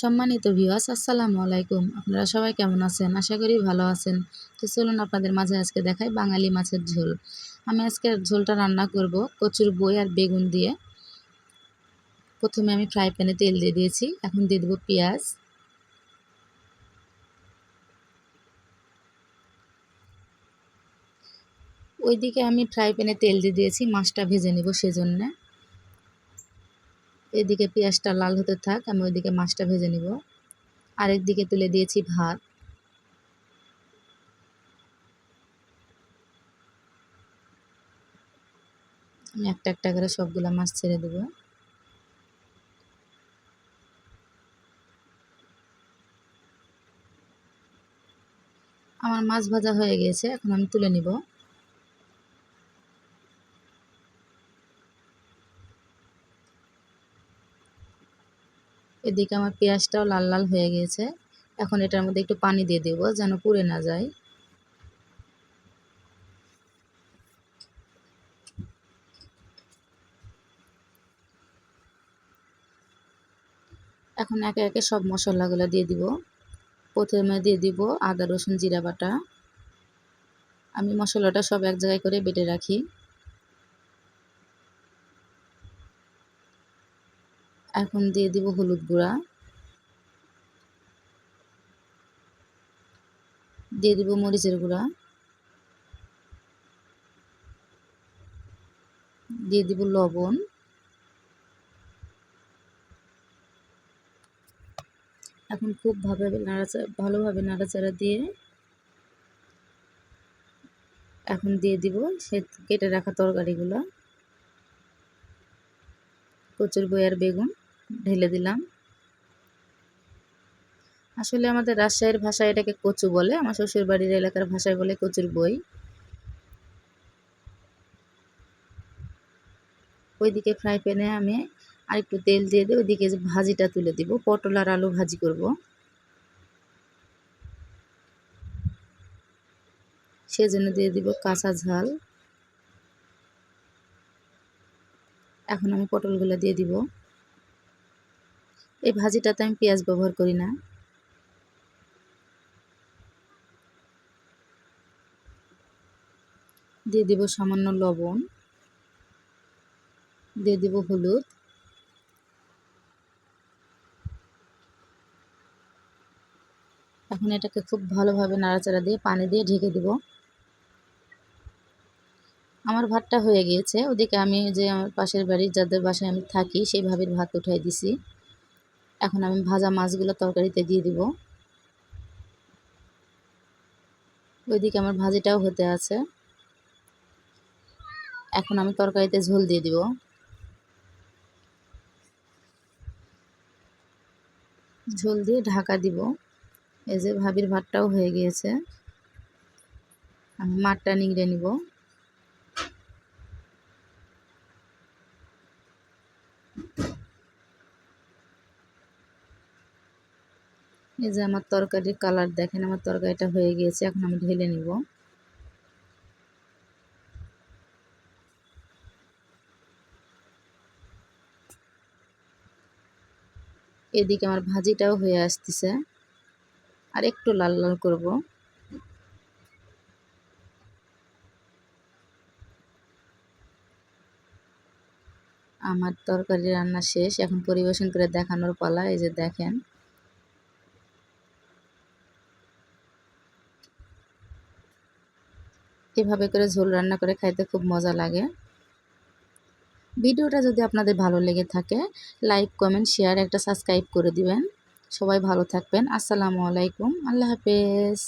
সম্মানিত ভিউয়ার্স, আসসালামু আলাইকুম। আপনারা সবাই কেমন আছেন? আশা করি ভালো আছেন। তো চলুন আপনাদের মাঝে আজকে দেখাই বাঙালি মাছের ঝোল। আমি আজকে ঝোলটা রান্না করব কচুর বই আর বেগুন দিয়ে। প্রথমে আমি ফ্রাই প্যানে তেল দিয়ে দিয়েছি। এখন দিয়ে দেবো পেঁয়াজ। ওইদিকে আমি ফ্রাই প্যানে তেল দিয়ে দিয়েছি, মাছটা ভেজে নেব সেজন্য। এদিকে পেঁয়াজটা লাল হতে থাক, আমি ওইদিকে মাছটা ভেজে নেব। আরেকদিকে তুলে দিয়েছি ভাত। আমি একটা একটা করে সবগুলা মাছ ছেড়ে দেবো। আমার মাছ ভাজা হয়ে গেছে, এখন আমি তুলে নিব। এদিকে আমার পেঁয়াজটাও লাল লাল হয়ে গিয়েছে। এখন এটার মধ্যে একটু পানি দিয়ে দেব যেন পুড়ে না যায়। এখন একে একে সব মশলাগুলো দিয়ে দিব। প্রথমে দিয়ে দিব আদা রসুন জিরা বাটা। আমি মশলাটা সব এক জায়গায় করে বেটে রাখি। এখন দিয়ে দিব হলুদ গুঁড়া, দিয়ে দিব মরিচের গুঁড়া, দিয়ে দিব লবণ। এখন খুব ভালোভাবে নাড়াচাড়া দিয়ে এখন দিয়ে দিব সে কেটে রাখা তরকারিগুলো। কচুর বই আর বেগুন ঢেলে দিলাম। আসলে আমাদের রাজশাহীর ভাষায় এটাকে কচু বলে, আমার শ্বশুর বাড়ির এলাকার ভাষায় বলে কচুর বই। ওইদিকে ফ্রাই প্যানে আমি আরেকটু তেল দিয়ে দিয়ে ওইদিকে ভাজিটা তুলে দিব। পটল আর আলু ভাজি করব, সেজন্য দিয়ে দিব কাঁচা ঝাল। এখন আমি পটলগুলো দিয়ে দিব। এই ভাজিটাতে আমি পেঁয়াজ ব্যবহার করি না। দিয়ে দিব সামান্য লবণ, দিয়ে দিব হলুদ। এখন এটাকে খুব ভালোভাবে নাড়াচাড়া দিয়ে পানি দিয়ে ঢেকে দিব। আমার ভাতটা হয়ে গিয়েছে। ওদিকে আমি যে আমার পাশের বাড়ির যাদের বাসায় আমি থাকি সেই ভাবির ভাত উঠাই দিছি। এখন আমি ভাজা মাছগুলো তরকারিতে দিয়ে দিব। ওইদিকে আমার ভাজিটাও হতে আছে। এখন আমি তরকারিতে ঝোল দিয়ে দিব। ঝোল দিয়ে ঢাকা দিব। এই যে ভাবির ভাতটাও হয়ে গিয়েছে, আমি মাঠটা নিংড়ে নিব। এই যে আমার তরকারির কালার দেখেন, আমার তরকারিটা হয়ে গিয়েছে। এখন আমি ঢেলে নিব। এদিকে আমার ভাজিটাও হয়ে আসতেছে, আর একটু লাল লাল করব। আমার তরকারি রান্না শেষ, এখন পরিবেশন করে দেখানোর পালা। এই যে দেখেন, এভাবে করে ঝোল রান্না করে খাইতে খুব মজা লাগে। ভিডিওটা যদি আপনাদের ভালো লেগে থাকে, লাইক কমেন্ট শেয়ার একটা সাবস্ক্রাইব করে দিবেন। সবাই ভালো থাকবেন। আসসালামু আলাইকুম, আল্লাহ হাফেজ।